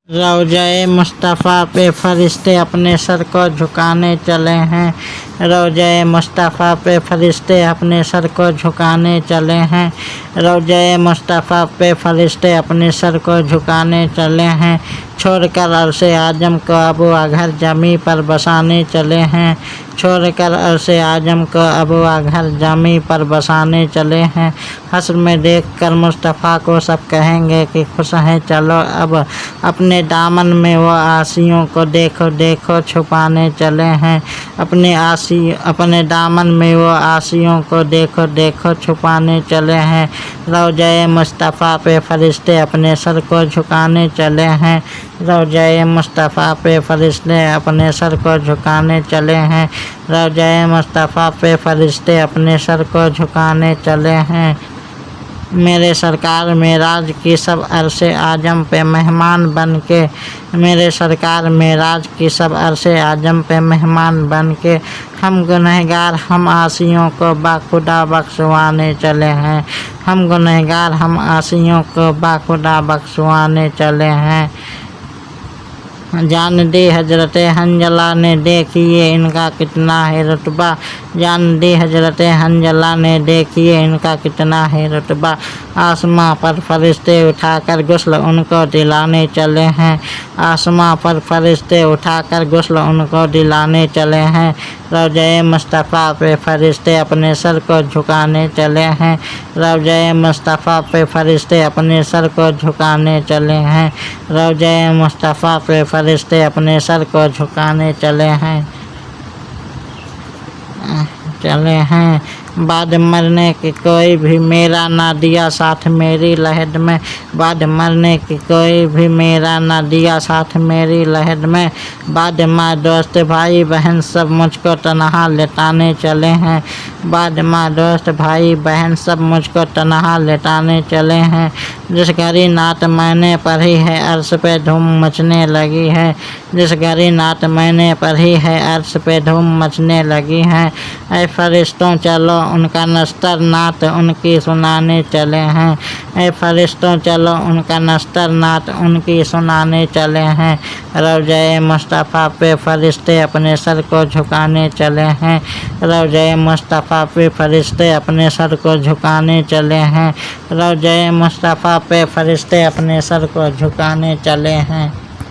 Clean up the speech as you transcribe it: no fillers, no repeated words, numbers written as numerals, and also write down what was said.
रोज़े मुस्तफ़ा पे फरिश्ते अपने सर को झुकाने चले हैं। रोज़े मुस्तफ़ा पे फरिश्ते अपने सर को झुकाने चले हैं। रोज़े मुस्तफ़ा पे फरिश्ते अपने सर को झुकाने चले हैं। छोड़कर अर्शे आजम को अबू घर जमी पर बसाने चले हैं। छोड़कर अर्शे आजम को अबू घर जमी पर बसाने चले हैं। हश्र में देख कर मुस्तफ़ा को सब कहेंगे कि खुश हैं, चलो अब अपने दामन में वो आसियों को देखो देखो छुपाने चले हैं। अपने दामन में वो आसियों को देखो देखो छुपाने चले हैं। रोज़े मुस्तफ़ा पे फरिश्ते अपने सर को झुकाने चले हैं। रोज़े मुस्तफ़ा पे फरिश्ते अपने सर को झुकाने चले हैं। रोज़े मुस्तफ़ा पे फरिश्ते अपने सर को झुकाने चले हैं। मेरे सरकार मेराज की सब अरशे आजम पे मेहमान बन के, मेरे सरकार मेराज की सब अरशे आजम पे मेहमान बन के, हम गुनहगार हम आसियों को बाखुदा बख्शवाने चले हैं। हम गुनहगार हम आसियों को बाखुदा बख्शवाने चले हैं। जान दी हजरत हंजला ने, देखिए इनका कितना है रुतबा। जान दी हजरत हंजला ने, देखिए इनका कितना है रुतबा। आसमां पर फरिश्ते उठाकर गुस्ल उनको दिलाने चले हैं। आसमां पर फरिश्ते उठाकर गुस्ल उनको दिलाने चले हैं। रोज़े मुस्तफ़ा पे फरिश्ते अपने सर को झुकाने चले हैं। रोज़े मुस्तफ़ा पे फरिश्ते अपने सर को झुकाने चले हैं। रोज़े मुस्तफ़ा पे फरिश्ते अपने सर को झुकाने चले हैं। बाद मरने की कोई भी मेरा ना दिया साथ मेरी लहद में। बाद मरने की कोई भी मेरा ना दिया साथ मेरी लहद में। बाद माँ दोस्त भाई बहन सब मुझको तन्हा लेटाने चले हैं। बाद माँ दोस्त भाई बहन सब मुझको तन्हा लेटाने चले हैं। जिस घड़ी नात मैंने पढ़ी है अर्श पे धूम मचने लगी है। जिस घड़ी नात मैंने पढ़ी है अर्श पे धूम मचने लगी है। ऐ फरिश्तों चलो उनका नस्तर नात उनकी सुनाने चले हैं। ऐ फरिश्तों चलो उनका नस्तर नात उनकी सुनाने चले हैं। रोज़े मुस्तफ़ा पे फरिश्ते अपने सर को झुकाने चले हैं। रोज़े मुस्तफ़ा पे फरिश्ते अपने सर को झुकाने चले हैं। रोज़े मुस्तफ़ा पे फरिश्ते अपने सर को झुकाने चले हैं।